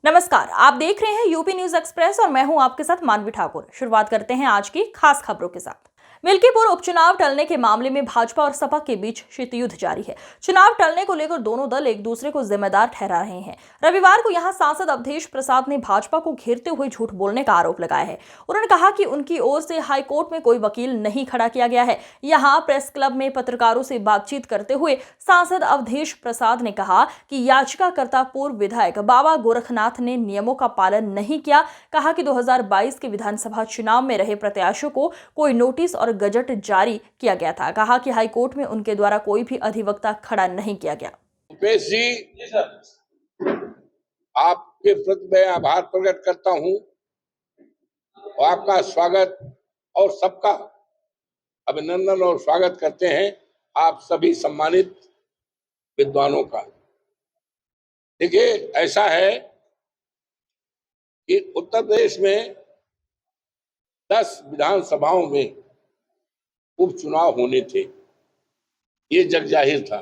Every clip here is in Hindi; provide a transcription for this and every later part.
नमस्कार, आप देख रहे हैं यूपी न्यूज एक्सप्रेस और मैं हूं आपके साथ मानवी ठाकुर। शुरुआत करते हैं आज की खास खबरों के साथ। मिल्कीपुर उपचुनाव टलने के मामले में भाजपा और सपा के बीच शीतयुद्ध जारी है। चुनाव टलने को लेकर दोनों दल एक दूसरे को जिम्मेदार ठहरा रहे हैं। रविवार को यहां सांसद अवधेश प्रसाद ने भाजपा को घेरते हुए झूठ बोलने का आरोप लगाया है। उन्होंने कहा कि उनकी ओर से हाईकोर्ट में कोई वकील नहीं खड़ा किया गया है। यहां प्रेस क्लब में पत्रकारों से बातचीत करते हुए सांसद अवधेश प्रसाद ने कहा कि याचिकाकर्ता पूर्व विधायक बाबा गोरखनाथ ने नियमों का पालन नहीं किया। कहा कि 2022 के विधानसभा चुनाव में रहे प्रत्याशियों को कोई नोटिस और गजट जारी किया गया था। कहा कि हाईकोर्ट में उनके द्वारा कोई भी अधिवक्ता खड़ा नहीं किया गया। भूपेश जी, आपके प्रति मैं आभार प्रकट करता हूं और आपका स्वागत और सबका अभिनंदन और स्वागत करते हैं आप सभी सम्मानित विद्वानों का। देखिए, ऐसा है कि उत्तर प्रदेश में 10 विधानसभाओं में उपचुनाव होने थे, ये जग जाहिर था।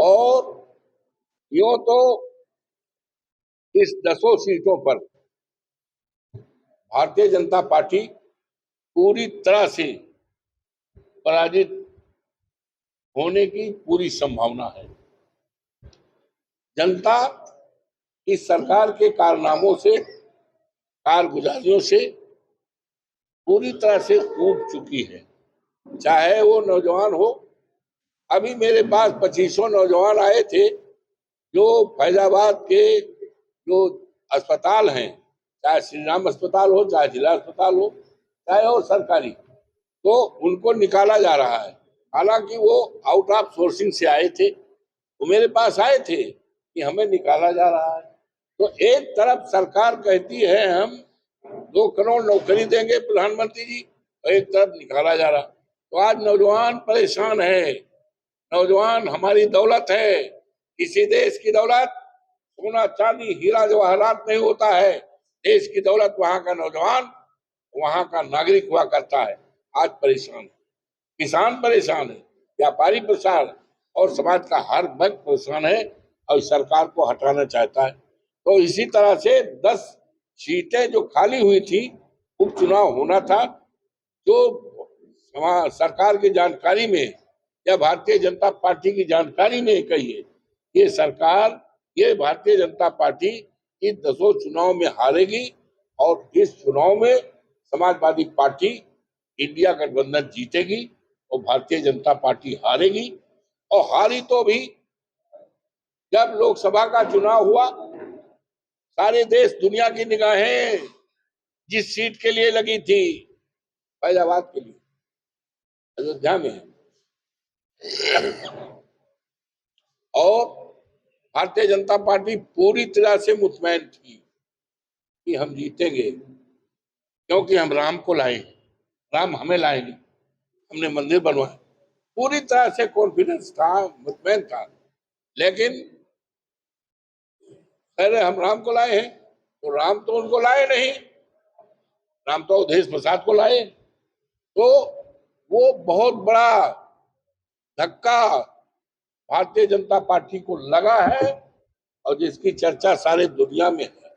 और यूं तो इस 10 सीटों पर भारतीय जनता पार्टी पूरी तरह से पराजित होने की पूरी संभावना है। जनता इस सरकार के कारनामों से, कारगुजारियों से पूरी तरह से ऊब चुकी है। चाहे वो नौजवान हो, अभी मेरे पास 2500 नौजवान आए थे जो फैजाबाद के जो अस्पताल हैं, चाहे श्री राम अस्पताल हो, चाहे जिला अस्पताल हो, चाहे और सरकारी, तो उनको निकाला जा रहा है। हालांकि वो आउट ऑफ सोर्सिंग से आए थे, वो मेरे पास आए थे कि हमें निकाला जा रहा है। तो एक तरफ सरकार कहती है हम 2 करोड़ नौकरी देंगे प्रधानमंत्री जी, और एक तरफ निकाला जा रहा। तो आज नौजवान परेशान है। नौजवान हमारी दौलत है। किसी देश की दौलत सोना चांदी हीरा जवाहरात नहीं होता है। देश की दौलत वहां का नौजवान, वहां का नागरिक हुआ करता है। आज परेशान है, किसान परेशान है, व्यापारी परेशान है और समाज का हर वर्ग परेशान है और सरकार को हटाना चाहता है। तो इसी तरह से 10 सीटें जो खाली हुई थी, उपचुनाव होना था, जो सरकार की जानकारी में या भारतीय जनता पार्टी की जानकारी में कही है, ये सरकार, ये भारतीय जनता पार्टी इन 10 चुनाव में हारेगी और इस चुनाव में समाजवादी पार्टी इंडिया गठबंधन जीतेगी और भारतीय जनता पार्टी हारेगी। और हारी तो भी, जब लोकसभा का चुनाव हुआ, सारे देश दुनिया की निगाहें जिस सीट के लिए लगी थी, फैजाबाद के लिए, अयोध्या में, और भारतीय जनता पार्टी पूरी तरह से मुतमैन थी कि हम जीतेंगे, क्योंकि हम राम को लाए, राम हमें लाएंगे, हमने मंदिर बनवाए, पूरी तरह से कॉन्फिडेंस था, मुतमैन था। लेकिन अरे हम राम को लाए हैं, तो राम तो उनको लाए नहीं, राम तो अवधेश प्रसाद को लाए। तो वो बहुत बड़ा धक्का भारतीय जनता पार्टी को लगा है और जिसकी चर्चा सारे दुनिया में है।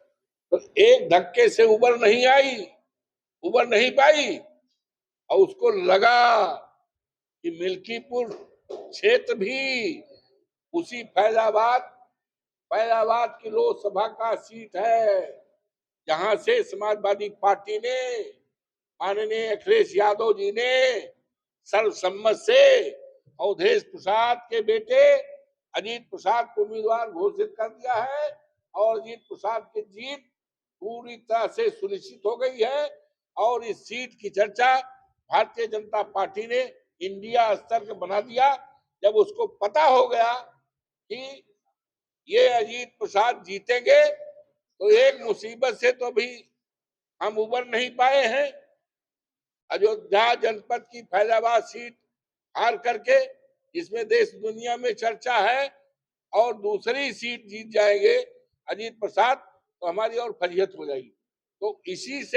तो एक धक्के से उबर नहीं पाई और उसको लगा कि मिल्कीपुर क्षेत्र भी उसी फैजाबाद की लोकसभा का सीट है, जहां से समाजवादी पार्टी ने, माननीय अखिलेश यादव जी ने सर्वसम्मत से अवधेश प्रसाद के बेटे अजीत प्रसाद को उम्मीदवार घोषित कर दिया है और अजीत प्रसाद की जीत पूरी तरह से सुनिश्चित हो गई है। और इस सीट की चर्चा भारतीय जनता पार्टी ने इंडिया स्तर पर बना दिया। जब उसको पता हो गया कि ये अजीत प्रसाद जीतेंगे, तो एक मुसीबत से तो भी हम उबर नहीं पाए हैं। अयोध्या जनपद की फैजाबाद सीट हार करके, जिसमें देश दुनिया में चर्चा है, और दूसरी सीट जीत जाएंगे अजीत प्रसाद, तो हमारी और फजीहत हो जाएगी। तो इसी से